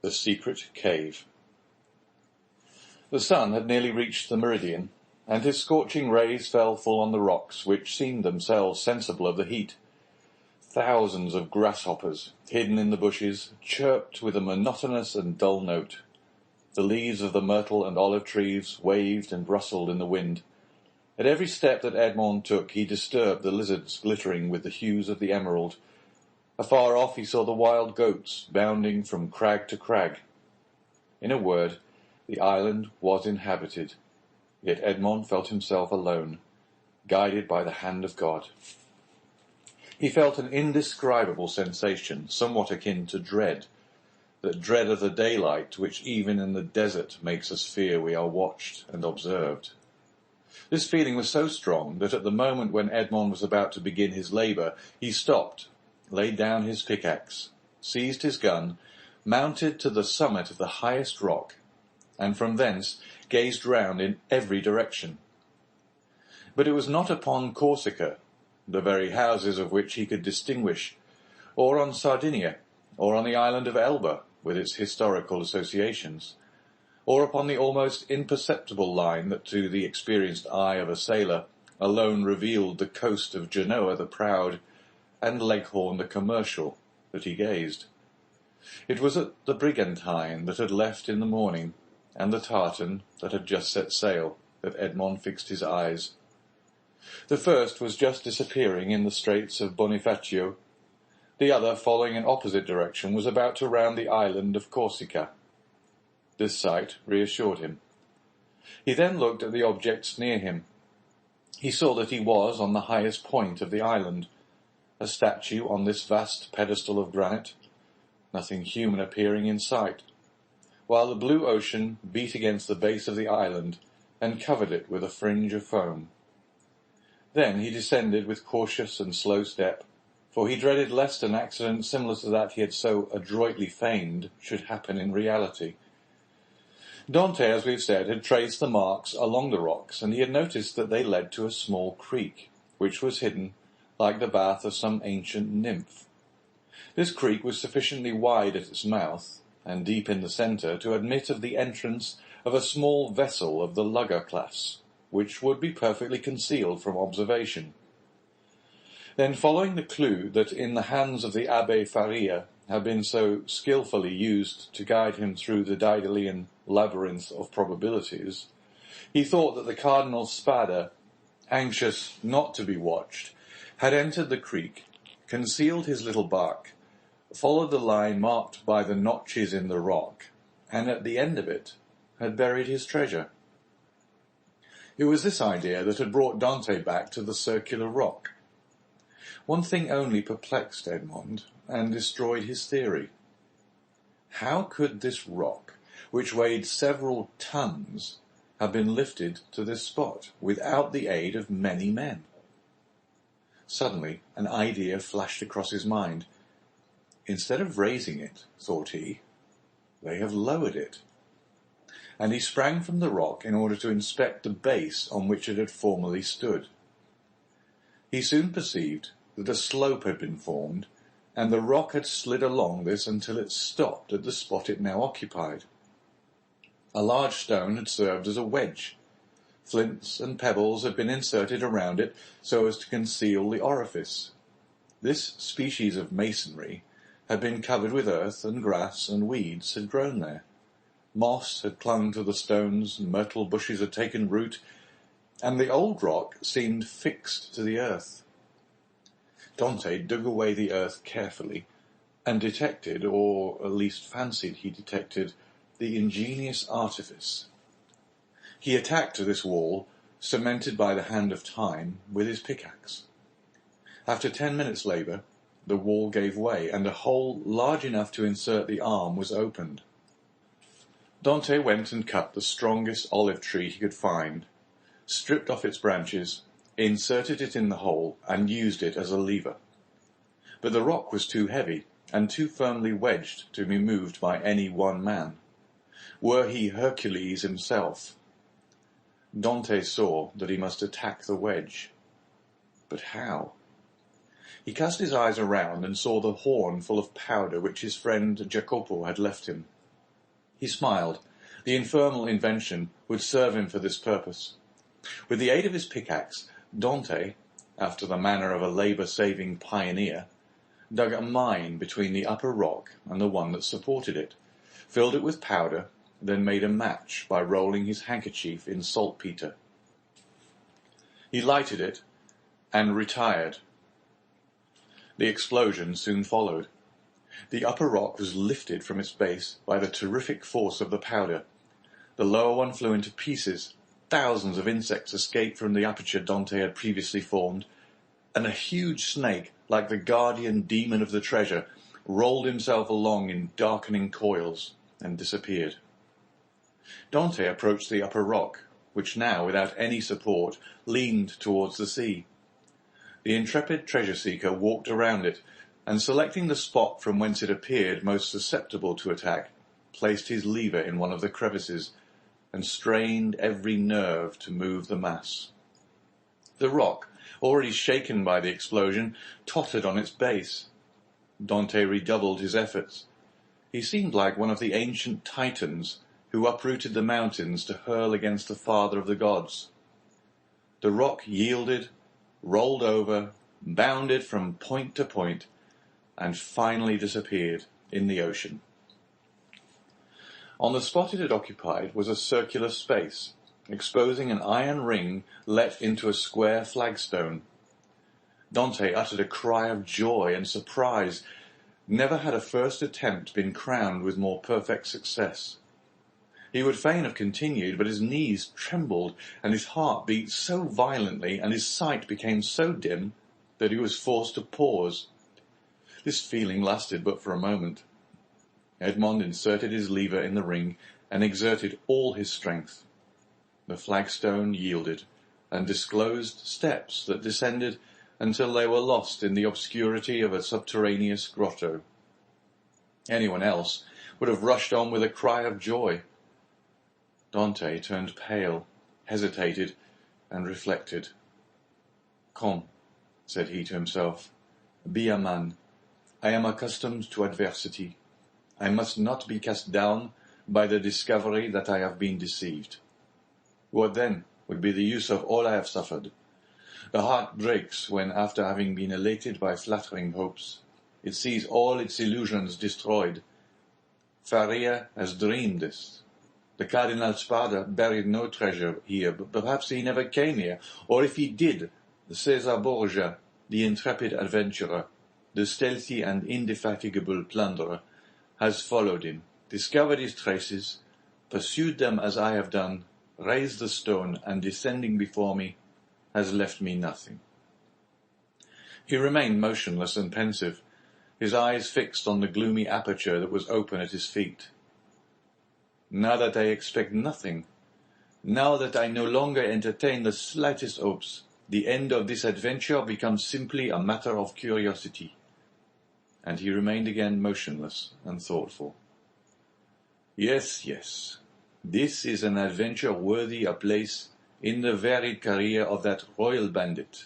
The secret cave. The sun had nearly reached the meridian, and his scorching rays fell full on the rocks, which seemed themselves sensible of the heat. Thousands of grasshoppers, hidden in the bushes, chirped with a monotonous and dull note. The leaves of the myrtle and olive trees waved and rustled in the wind. At every step that Edmond took, he disturbed the lizards glittering with the hues of the emerald. Afar off he saw the wild goats bounding from crag to crag. In a word, the island was inhabited, yet Edmond felt himself alone, guided by the hand of God. He felt an indescribable sensation, somewhat akin to dread, that dread of the daylight which even in the desert makes us fear we are watched and observed. This feeling was so strong that at the moment when Edmond was about to begin his labour, he stopped, laid down his pickaxe, seized his gun, mounted to the summit of the highest rock, and from thence gazed round in every direction. But it was not upon Corsica, the very houses of which he could distinguish, or on Sardinia, or on the island of Elba, with its historical associations, or upon the almost imperceptible line that to the experienced eye of a sailor alone revealed the coast of Genoa the proud, and Leghorn the commercial, that he gazed. It was at the brigantine that had left in the morning, and the tartan that had just set sail, that Edmond fixed his eyes. The first was just disappearing in the straits of Bonifacio. The other, following an opposite direction, was about to round the island of Corsica. This sight reassured him. He then looked at the objects near him. He saw that he was on the highest point of the island, a statue on this vast pedestal of granite, nothing human appearing in sight, while the blue ocean beat against the base of the island and covered it with a fringe of foam. Then he descended with cautious and slow step, for he dreaded lest an accident similar to that he had so adroitly feigned should happen in reality. Dante, as we have said, had traced the marks along the rocks, and he had noticed that they led to a small creek, which was hidden like the bath of some ancient nymph. This creek was sufficiently wide at its mouth, and deep in the centre, to admit of the entrance of a small vessel of the lugger class, which would be perfectly concealed from observation. Then, following the clue that in the hands of the Abbé Faria had been so skilfully used to guide him through the Daedalian labyrinth of probabilities, he thought that the Cardinal Spada, anxious not to be watched, had entered the creek, concealed his little bark, followed the line marked by the notches in the rock, and at the end of it had buried his treasure. It was this idea that had brought Dante back to the circular rock. One thing only perplexed Edmond and destroyed his theory. How could this rock, which weighed several tons, have been lifted to this spot without the aid of many men? Suddenly an idea flashed across his mind. Instead of raising it, thought he, they have lowered it. And he sprang from the rock in order to inspect the base on which it had formerly stood. He soon perceived that a slope had been formed, and the rock had slid along this until it stopped at the spot it now occupied. A large stone had served as a wedge. Flints and pebbles had been inserted around it so as to conceal the orifice. This species of masonry had been covered with earth, and grass and weeds had grown there. Moss had clung to the stones, myrtle bushes had taken root, and the old rock seemed fixed to the earth. Dante dug away the earth carefully, and detected, or at least fancied he detected, the ingenious artifice. He attacked this wall, cemented by the hand of time, with his pickaxe. After 10 minutes' labour, the wall gave way, and a hole large enough to insert the arm was opened. Dante went and cut the strongest olive tree he could find, stripped off its branches, inserted it in the hole, and used it as a lever. But the rock was too heavy, and too firmly wedged to be moved by any one man. Were he Hercules himself, Dante saw that he must attack the wedge. But how? He cast his eyes around and saw the horn full of powder which his friend Jacopo had left him. He smiled. The infernal invention would serve him for this purpose. With the aid of his pickaxe, Dante, after the manner of a labour-saving pioneer, dug a mine between the upper rock and the one that supported it, filled it with powder, then made a match by rolling his handkerchief in saltpetre. He lighted it and retired. The explosion soon followed. The upper rock was lifted from its base by the terrific force of the powder. The lower one flew into pieces. Thousands of insects escaped from the aperture Dante had previously formed, and a huge snake, like the guardian demon of the treasure, rolled himself along in darkening coils and disappeared. Dante approached the upper rock, which now, without any support, leaned towards the sea. The intrepid treasure-seeker walked around it, and selecting the spot from whence it appeared most susceptible to attack, placed his lever in one of the crevices, and strained every nerve to move the mass. The rock, already shaken by the explosion, tottered on its base. Dante redoubled his efforts. He seemed like one of the ancient Titans who uprooted the mountains to hurl against the father of the gods. The rock yielded, rolled over, bounded from point to point, and finally disappeared in the ocean. On the spot it had occupied was a circular space, exposing an iron ring let into a square flagstone. Dante uttered a cry of joy and surprise. Never had a first attempt been crowned with more perfect success. He would fain have continued, but his knees trembled, and his heart beat so violently, and his sight became so dim, that he was forced to pause. This feeling lasted but for a moment. Edmond inserted his lever in the ring, and exerted all his strength. The flagstone yielded, and disclosed steps that descended until they were lost in the obscurity of a subterraneous grotto. Anyone else would have rushed on with a cry of joy. Dante turned pale, hesitated, and reflected. "Come," said he to himself, "be a man. I am accustomed to adversity. I must not be cast down by the discovery that I have been deceived. What then would be the use of all I have suffered? The heart breaks when, after having been elated by flattering hopes, it sees all its illusions destroyed. Faria has dreamed this. The Cardinal Spada buried no treasure here, but perhaps he never came here, or if he did, Cesar Borgia, the intrepid adventurer, the stealthy and indefatigable plunderer, has followed him, discovered his traces, pursued them as I have done, raised the stone, and descending before me, has left me nothing." He remained motionless and pensive, his eyes fixed on the gloomy aperture that was open at his feet. "Now that I expect nothing, now that I no longer entertain the slightest hopes, the end of this adventure becomes simply a matter of curiosity." And he remained again motionless and thoughtful. Yes, this is an adventure worthy a place in the varied career of that royal bandit.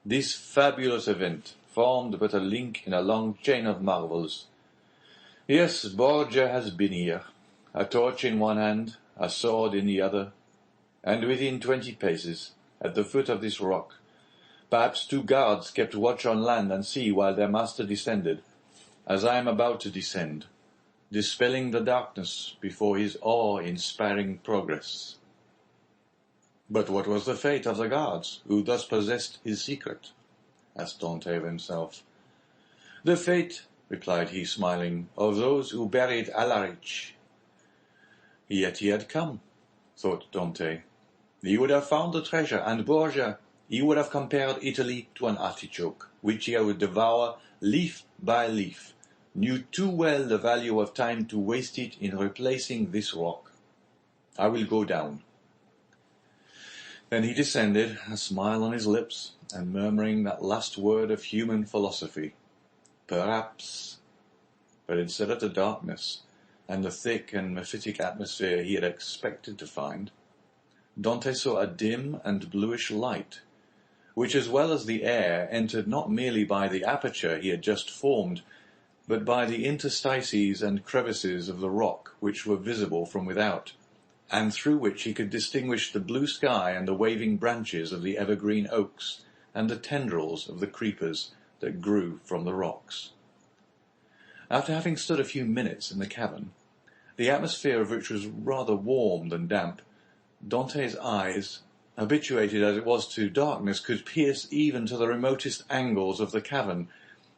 This fabulous event formed but a link in a long chain of marvels. Yes, Borgia has been here, a torch in one hand, a sword in the other, and within 20 paces, at the foot of this rock, perhaps 2 guards kept watch on land and sea while their master descended, as I am about to descend, dispelling the darkness before his awe-inspiring progress. But what was the fate of the guards, who thus possessed his secret? Asked Dante of himself. The fate, replied he, smiling, of those who buried Alaric. Yet he had come, thought Dante. He would have found the treasure, and Borgia, he would have compared Italy to an artichoke, which he would devour leaf by leaf, knew too well the value of time to waste it in replacing this rock. I will go down. Then he descended, a smile on his lips, and murmuring that last word of human philosophy, perhaps. But instead of the darkness and the thick and mephitic atmosphere he had expected to find, Dante saw a dim and bluish light, which, as well as the air, entered not merely by the aperture he had just formed, but by the interstices and crevices of the rock which were visible from without, and through which he could distinguish the blue sky and the waving branches of the evergreen oaks and the tendrils of the creepers that grew from the rocks. After having stood a few minutes in the cavern, the atmosphere of which was rather warm than damp, Dante's eyes, habituated as it was to darkness, could pierce even to the remotest angles of the cavern,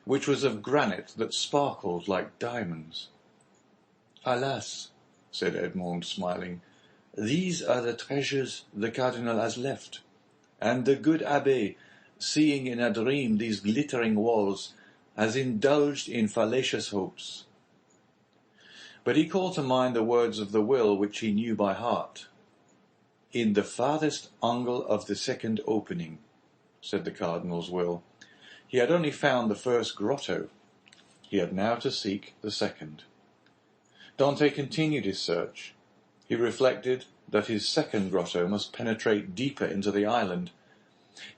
which was of granite that sparkled like diamonds. "Alas," said Edmond, smiling, "these are the treasures the cardinal has left, and the good abbé, seeing in a dream these glittering walls, has indulged in fallacious hopes." But he called to mind the words of the will which he knew by heart. "In the farthest angle of the second opening," said the cardinal's will. He had only found the first grotto. He had now to seek the second. Dante continued his search. He reflected that his second grotto must penetrate deeper into the island.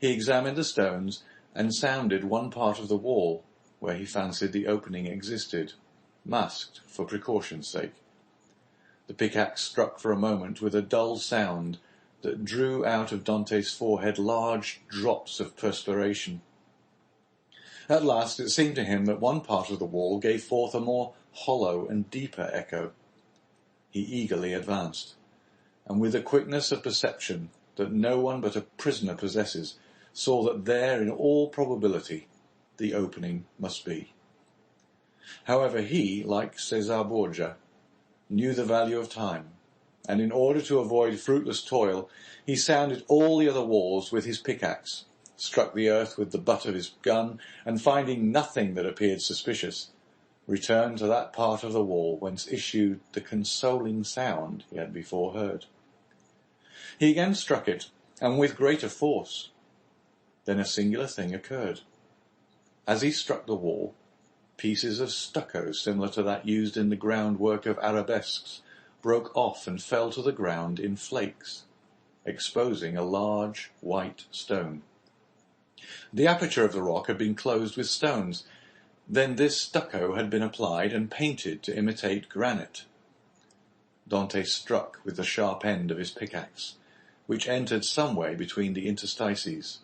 He examined the stones and sounded one part of the wall where he fancied the opening existed, masked for precaution's sake. The pickaxe struck for a moment with a dull sound that drew out of Dante's forehead large drops of perspiration. At last it seemed to him that one part of the wall gave forth a more hollow and deeper echo. He eagerly advanced, and with a quickness of perception that no one but a prisoner possesses, saw that there, in all probability, the opening must be. However, he, like Caesar Borgia, knew the value of time, and in order to avoid fruitless toil, he sounded all the other walls with his pickaxe, struck the earth with the butt of his gun, and finding nothing that appeared suspicious, returned to that part of the wall whence issued the consoling sound he had before heard. He again struck it, and with greater force. Then a singular thing occurred. As he struck the wall, pieces of stucco similar to that used in the groundwork of arabesques broke off and fell to the ground in flakes, exposing a large white stone. The aperture of the rock had been closed with stones. Then this stucco had been applied and painted to imitate granite. Dante struck with the sharp end of his pickaxe, which entered some way between the interstices.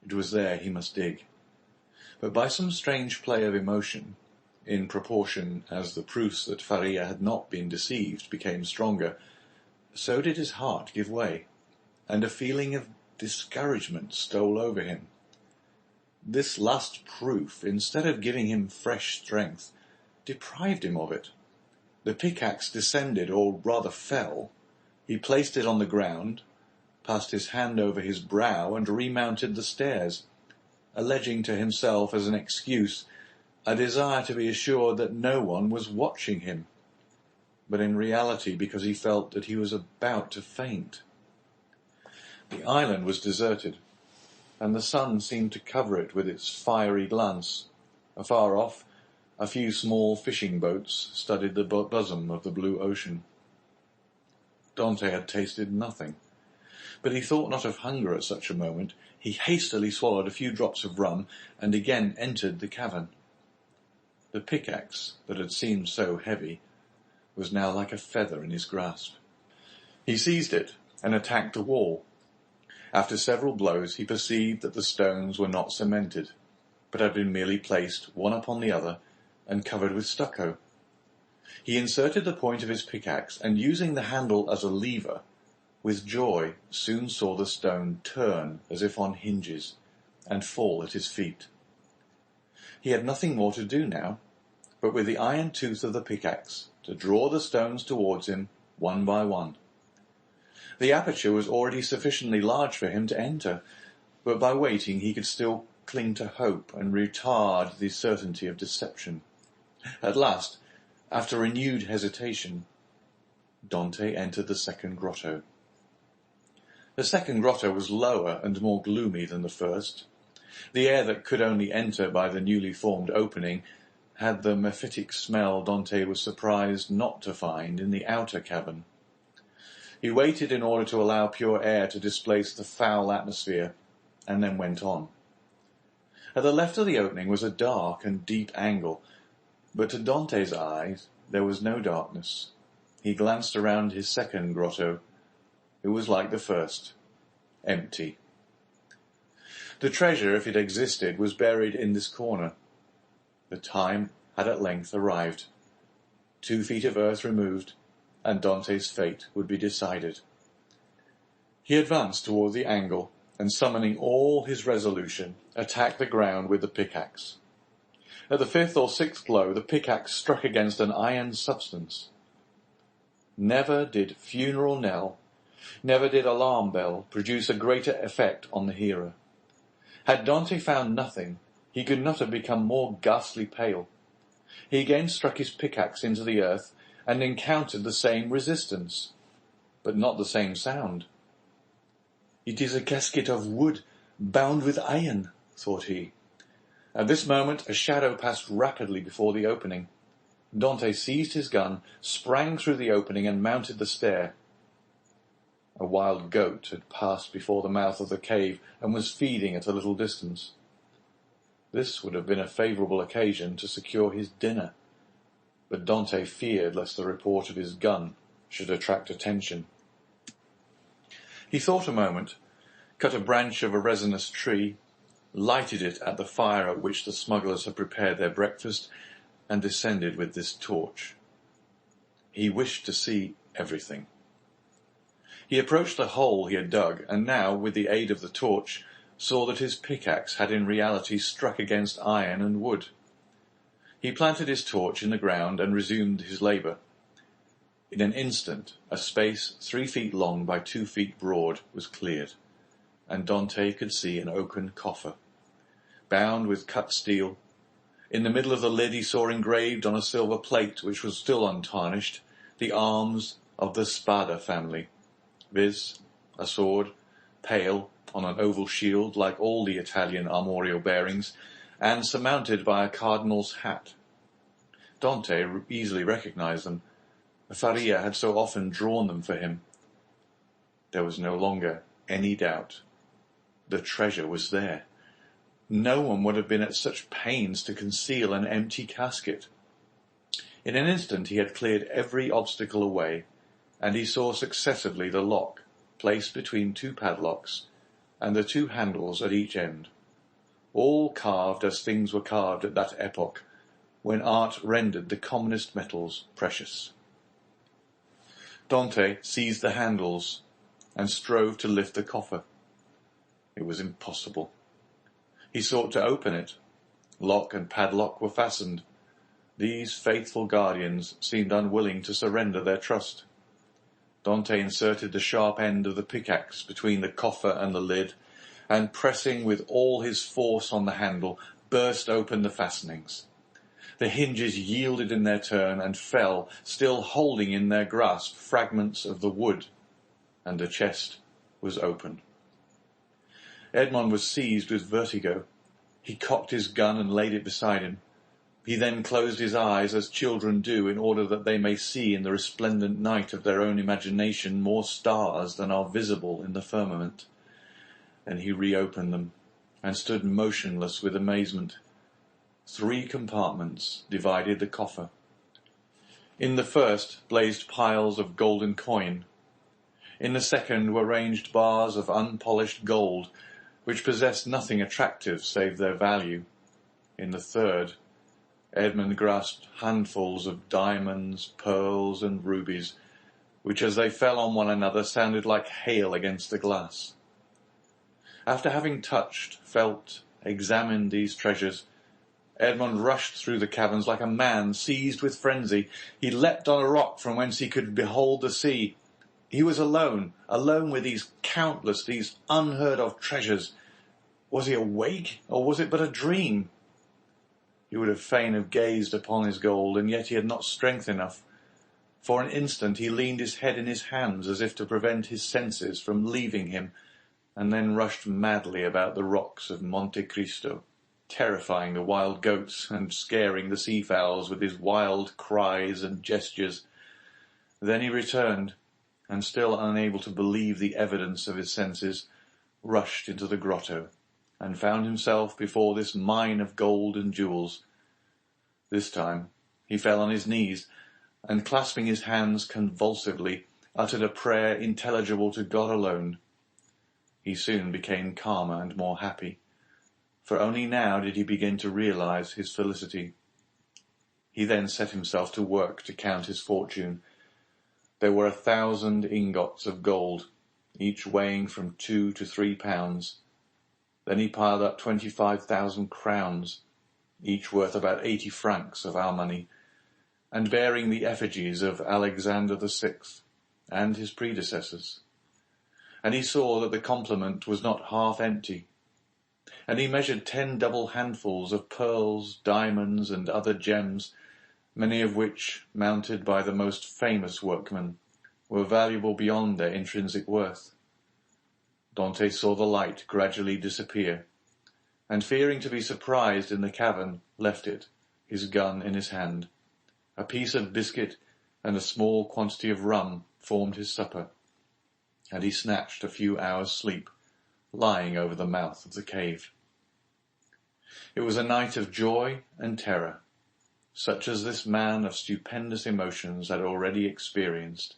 It was there he must dig. But by some strange play of emotion, in proportion as the proofs that Faria had not been deceived became stronger, so did his heart give way, and a feeling of discouragement stole over him. This last proof, instead of giving him fresh strength, deprived him of it. The pickaxe descended, or rather fell. He placed it on the ground, passed his hand over his brow, and remounted the stairs, alleging to himself as an excuse a desire to be assured that no one was watching him, but in reality because he felt that he was about to faint. The island was deserted, and the sun seemed to cover it with its fiery glance. Afar off, a few small fishing boats studded the bosom of the blue ocean. Dante had tasted nothing, but he thought not of hunger at such a moment. He hastily swallowed a few drops of rum, and again entered the cavern. The pickaxe, that had seemed so heavy, was now like a feather in his grasp. He seized it and attacked the wall. After several blows he perceived that the stones were not cemented, but had been merely placed one upon the other and covered with stucco. He inserted the point of his pickaxe, and using the handle as a lever, with joy soon saw the stone turn as if on hinges, and fall at his feet. He had nothing more to do now, but with the iron tooth of the pickaxe to draw the stones towards him one by one. The aperture was already sufficiently large for him to enter, but by waiting he could still cling to hope and retard the certainty of deception. At last, after renewed hesitation, Dante entered the second grotto. The second grotto was lower and more gloomy than the first. The air that could only enter by the newly formed opening had the mephitic smell Dante was surprised not to find in the outer cavern. He waited in order to allow pure air to displace the foul atmosphere, and then went on. At the left of the opening was a dark and deep angle, But to Dante's eyes there was no darkness. He glanced around his second grotto. It was like the first, empty. The treasure, if it existed, was buried in this corner. The time had at length arrived. 2 feet of earth removed, and Dante's fate would be decided. He advanced toward the angle, and summoning all his resolution, attacked the ground with the pickaxe. At the 5th or 6th blow, the pickaxe struck against an iron substance. Never did funeral knell, never did alarm bell produce a greater effect on the hearer. Had Dante found nothing, he could not have become more ghastly pale. He again struck his pickaxe into the earth, and encountered the same resistance, but not the same sound. "It is a casket of wood, bound with iron," thought he. At this moment a shadow passed rapidly before the opening. Dante seized his gun, sprang through the opening, and mounted the stair. A wild goat had passed before the mouth of the cave, and was feeding at a little distance. This would have been a favourable occasion to secure his dinner, but Dante feared lest the report of his gun should attract attention. He thought a moment, cut a branch of a resinous tree, lighted it at the fire at which the smugglers had prepared their breakfast, and descended with this torch. He wished to see everything. He approached the hole he had dug, and now, with the aid of the torch, saw that his pickaxe had in reality struck against iron and wood. He planted his torch in the ground and resumed his labour. In an instant, a space 3 feet long by 2 feet broad was cleared, and Dante could see an oaken coffer, bound with cut steel. In the middle of the lid he saw engraved on a silver plate, which was still untarnished, the arms of the Spada family, viz., a sword, pale, on an oval shield like all the Italian armorial bearings, and surmounted by a cardinal's hat. Dante easily recognized them. Faria had so often drawn them for him. There was no longer any doubt. The treasure was there. No one would have been at such pains to conceal an empty casket. In an instant he had cleared every obstacle away, and he saw successively the lock, placed between 2 padlocks, and the 2 handles at each end, all carved as things were carved at that epoch, when art rendered the commonest metals precious. Dante seized the handles, and strove to lift the coffer. It was impossible. He sought to open it. Lock and padlock were fastened. These faithful guardians seemed unwilling to surrender their trust. Dante inserted the sharp end of the pickaxe between the coffer and the lid, and pressing with all his force on the handle, burst open the fastenings. The hinges yielded in their turn and fell, still holding in their grasp fragments of the wood, and the chest was open. Edmond was seized with vertigo. He cocked his gun and laid it beside him. He then closed his eyes as children do in order that they may see in the resplendent night of their own imagination more stars than are visible in the firmament. Then he reopened them and stood motionless with amazement. 3 compartments divided the coffer. In the first blazed piles of golden coin. In the second were ranged bars of unpolished gold, which possessed nothing attractive save their value. In the third, Edmond grasped handfuls of diamonds, pearls, and rubies, which as they fell on one another sounded like hail against the glass. After having touched, felt, examined these treasures, Edmond rushed through the caverns like a man seized with frenzy. He leapt on a rock from whence he could behold the sea. He was alone with these countless, these unheard-of treasures. Was he awake, or was it but a dream? He would have fain have gazed upon his gold, and yet he had not strength enough. For an instant he leaned his head in his hands as if to prevent his senses from leaving him, and then rushed madly about the rocks of Monte Cristo, terrifying the wild goats and scaring the sea-fowls with his wild cries and gestures. Then he returned, and still unable to believe the evidence of his senses, rushed into the grotto, and found himself before this mine of gold and jewels. This time He fell on his knees, and clasping his hands convulsively, uttered a prayer intelligible to God alone. He soon became calmer and more happy, for only now did he begin to realize his felicity. He then set himself to work to count his fortune. There were 1,000 ingots of gold, each weighing from 2 to 3 pounds. Then he piled up 25,000 crowns, each worth about 80 francs of our money, and bearing the effigies of Alexander VI and his predecessors. And he saw that the complement was not half empty. And he measured 10 double handfuls of pearls, diamonds, and other gems, many of which, mounted by the most famous workmen, were valuable beyond their intrinsic worth. Dante saw the light gradually disappear, and fearing to be surprised in the cavern, left it, his gun in his hand. A piece of biscuit and a small quantity of rum formed his supper, and he snatched a few hours' sleep, lying over the mouth of the cave. It was a night of joy and terror, such as this man of stupendous emotions had already experienced,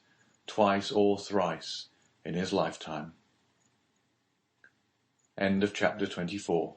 twice or thrice in his lifetime. End of chapter 24.